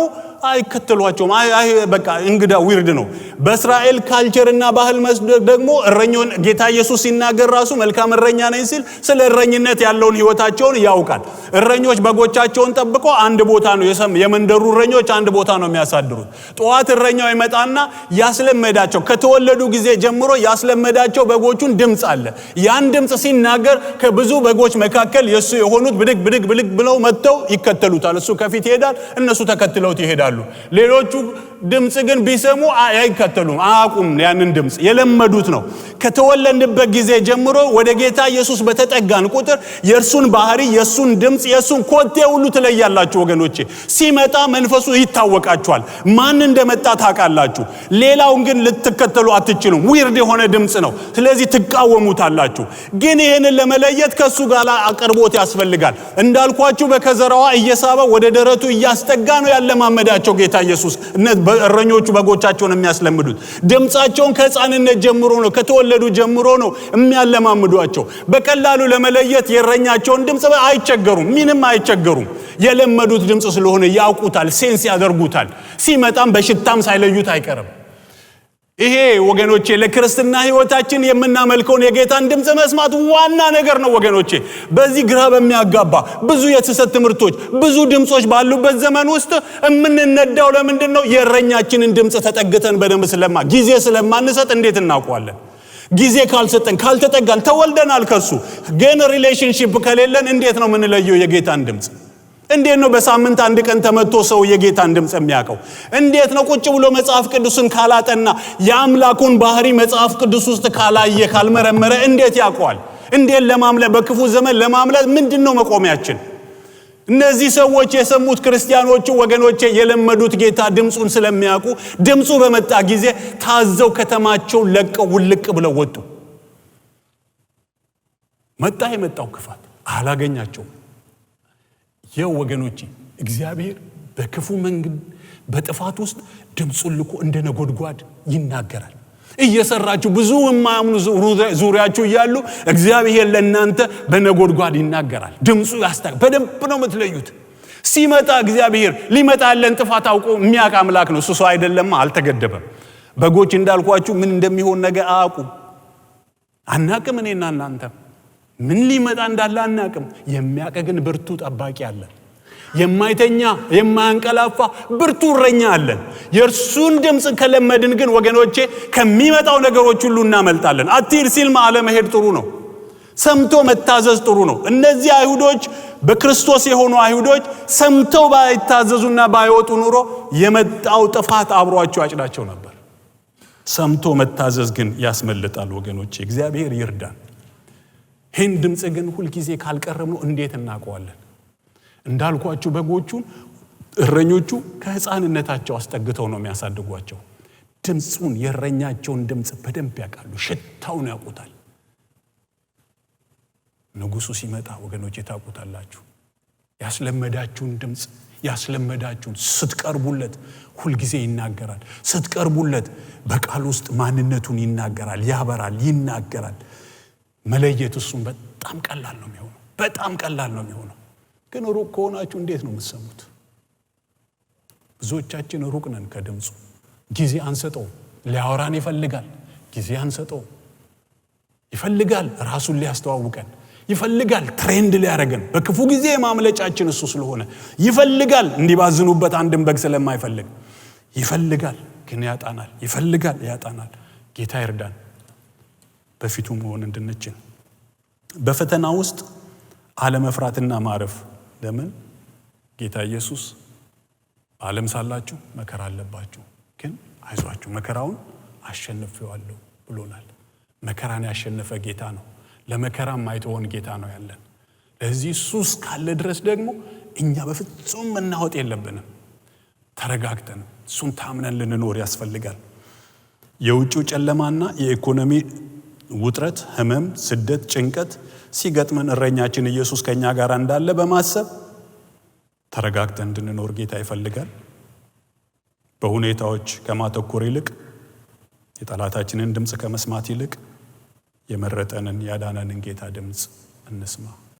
አይከተሏቸውም። በቃ እንግዳ ዊርድ ነው። በእስራኤል ካልቸርና ባህል መስደግ ደግሞ እረኞን ጌታ ኢየሱስ ሲናገር ራሱ መልካም እረኛ ነኝ ሲል ስለ እረኝነት ያለውን ህይወታቸውን ያውቃል። እረኞች በጎቻቸውን ጠብቆ አንድ ቦታ ነው የመንደሩ እረኞች አንድ ቦታ ነው የሚያሳድሩት። ጠዋት እረኛው ይመጣና ያስለመዳቸው ከተወለዱ ጊዜ ጀምሮ ያስለመዳቸው በጎቹን ድምጽ አለ። ያን ድምጽ ሲናገር ከብዙ በጎች መካከል የሱ የሆኑት ብድግ ብድግ ብድግ ብለው መጥተው ይከተሉታል። እሱ ከፊት ይሄዳል፣ እነሱ ተከትለውት ይሄዳሉ። ሌሎቹ ድምጽ ግን ቢሰሙ አይከተሉም፣ አያውቁም። ያንን ድምጽ የለመዱት ነው። ከተወለድንበት ጊዜ ጀምሮ ወደ ጌታ ኢየሱስ በተጠጋን ቁጥር የእርሱን ባህሪ፣ የእሱን ድምጽ፣ የእሱን ኮቴ ሁሉ ትለያላችሁ ወገኖቼ። ሲመጣ መንፈሱ ይታወቃችኋል። ማን እንደመጣ ታውቃላችሁ። ሌላውን ግን ልትከተሉ አትችሉም። ዊርድ የሆነ ድምጽ ነው። ስለዚህ ትቃወሙታላችሁ። ግን ይሄንን ለመለየት ከሱ ጋር አቅርቦት ያስፈልጋል። እንዳልኳችሁ በከዘራዋ እየሳበ ወደ ደረቱ እያስጠጋ ነው ያለማመዳቸው ጌታ ኢየሱስ። እረኞቹ በጎቻቸውን የሚያስለምዱት ድምጻቸውን ከሕፃንነት ጀምሮ ነው፣ ከተወለዱ ጀምሮ ነው የሚያለማምዷቸው። በቀላሉ ለመለየት የእረኛቸውን ድምጽ አይቸገሩም፣ ምንም አይቸገሩም። የለመዱት ድምጽ ስለሆነ ያውቁታል፣ ሴንስ ያደርጉታል። ሲመጣም በሽታም ሳይለዩት አይቀርም። ይሄ ወገኖቼ ለክርስትና ህይወታችን የምናመልከውን የጌታን ድምጽ መስማት ዋና ነገር ነው ወገኖቼ። በዚህ ግራ በሚያጋባ ብዙ የሐሰት ትምህርቶች፣ ብዙ ድምጾች ባሉበት ዘመን ውስጥ የምንነዳው ለምንድን ነው? የእረኛችንን ድምጽ ተጠግተን በደንብ ጊዜ ስለማንሰጥ እንዴት እናውቀዋለን? ጊዜ ካልሰጠን ካልተጠጋን ተወልደናል ከሱ ግን ሪሌሽንሺፕ ከሌለን እንዴት ነው የምንለየው የጌታን ድምጽ? እንዴት ነው በሳምንት አንድ ቀን ተመቶ ሰው የጌታን ድምጽ የሚያውቀው? እንዴት ነው ቁጭ ብሎ መጽሐፍ ቅዱስን ካላጠና የአምላኩን ባህሪ መጽሐፍ ቅዱስ ውስጥ ካላየ ካልመረመረ እንዴት ያውቀዋል? እንዴት ለማምለጥ በክፉ ዘመን ለማምለጥ ምንድነው መቆሚያችን? እነዚህ ሰዎች የሰሙት ክርስቲያኖቹ ወገኖቼ የለመዱት ጌታ ድምጹን ስለሚያውቁ ድምጹ በመጣ ጊዜ ታዘው ከተማቸው ለቀው ውልቅ ብለው ወጡ። መጣ የመጣው ክፋት አላገኛቸው። የው ወገኖቼ እግዚአብሔር በክፉ መንገድ በጥፋት ውስጥ ድምጹን ልኮ እንደ ነጎድጓድ ይናገራል። እየሰራችሁ ብዙ የማያምኑ ዙሪያችሁ እያሉ እግዚአብሔር ለእናንተ በነጎድጓድ ይናገራል። ድምጹ በደንብ ነው የምትለዩት። ሲመጣ እግዚአብሔር ሊመጣ ያለን ጥፋት አውቆ የሚያውቅ አምላክ ነው። እሱ አይደለም፣ አልተገደበም። በጎች እንዳልኳችሁ ምን እንደሚሆን ነገር አያውቁም። አናቅም። እኔና እናንተ ምን ሊመጣ እንዳለ አናቅም። የሚያውቅ ግን ብርቱ ጠባቂ አለ። የማይተኛ የማያንቀላፋ ብርቱ እረኛ አለን። የእርሱን ድምጽ ከለመድን ግን ወገኖቼ ከሚመጣው ነገሮች ሁሉ እናመልጣለን። አትሂድ ሲል አለመሄድ ጥሩ ነው። ሰምቶ መታዘዝ ጥሩ ነው። እነዚህ አይሁዶች በክርስቶስ የሆኑ አይሁዶች ሰምተው ባይታዘዙና ባይወጡ ኑሮ የመጣው ጥፋት አብሯቸው ያጭዳቸው ነበር። ሰምቶ መታዘዝ ግን ያስመልጣል ወገኖቼ። እግዚአብሔር ይርዳን። ይህን ድምጽ ግን ሁልጊዜ ካልቀረብነው እንዴት እናውቀዋለን? እንዳልኳችሁ በጎቹን እረኞቹ ከሕፃንነታቸው አስጠግተው ነው የሚያሳድጓቸው። ድምጹን የእረኛቸውን ድምጽ በደንብ ያውቃሉ፣ ሽታውን ያውቁታል። ንጉሱ ሲመጣ ወገኖቼ ታውቁታላችሁ። ያስለመዳችሁን ድምጽ ያስለመዳችሁን ስትቀርቡለት ሁልጊዜ ይናገራል። ስትቀርቡለት በቃል ውስጥ ማንነቱን ይናገራል፣ ያበራል፣ ይናገራል። መለየት እሱን በጣም ቀላል ነው የሚሆነው፣ በጣም ቀላል ነው የሚሆነው። ግን ሩቅ ከሆናችሁ እንዴት ነው የምትሰሙት? ብዙዎቻችን ሩቅ ነን ከድምጹ። ጊዜ አንሰጠው። ሊያወራን ይፈልጋል፣ ጊዜ አንሰጠው። ይፈልጋል ራሱን ሊያስተዋውቀን፣ ይፈልጋል ትሬንድ ሊያረገን። በክፉ ጊዜ ማምለጫችን እሱ ስለሆነ ይፈልጋል። እንዲባዝኑበት አንድም በግ ስለማይፈልግ ይፈልጋል፣ ግን ያጣናል። ይፈልጋል፣ ያጣናል። ጌታ ይርዳን በፊቱ መሆን እንድንችል። በፈተና ውስጥ አለመፍራትና ማረፍ። ለምን? ጌታ ኢየሱስ ዓለም ሳላችሁ መከራ አለባችሁ፣ ግን አይዟችሁ መከራውን አሸንፌዋለሁ ብሎናል። መከራን ያሸነፈ ጌታ ነው። ለመከራም አይተወን ጌታ ነው ያለን። ለዚህ ሱስ ካለ ድረስ ደግሞ እኛ በፍጹም መናወጥ የለብንም። ተረጋግተን እሱን ታምነን ልንኖር ያስፈልጋል። የውጭው ጨለማና የኢኮኖሚ ውጥረት፣ ህመም፣ ስደት፣ ጭንቀት ሲገጥመን እረኛችን ኢየሱስ ከኛ ጋር እንዳለ በማሰብ ተረጋግተን እንድንኖር ጌታ ይፈልጋል። በሁኔታዎች ከማተኮር ይልቅ የጠላታችንን ድምፅ ከመስማት ይልቅ የመረጠንን ያዳነንን ጌታ ድምፅ እንስማ።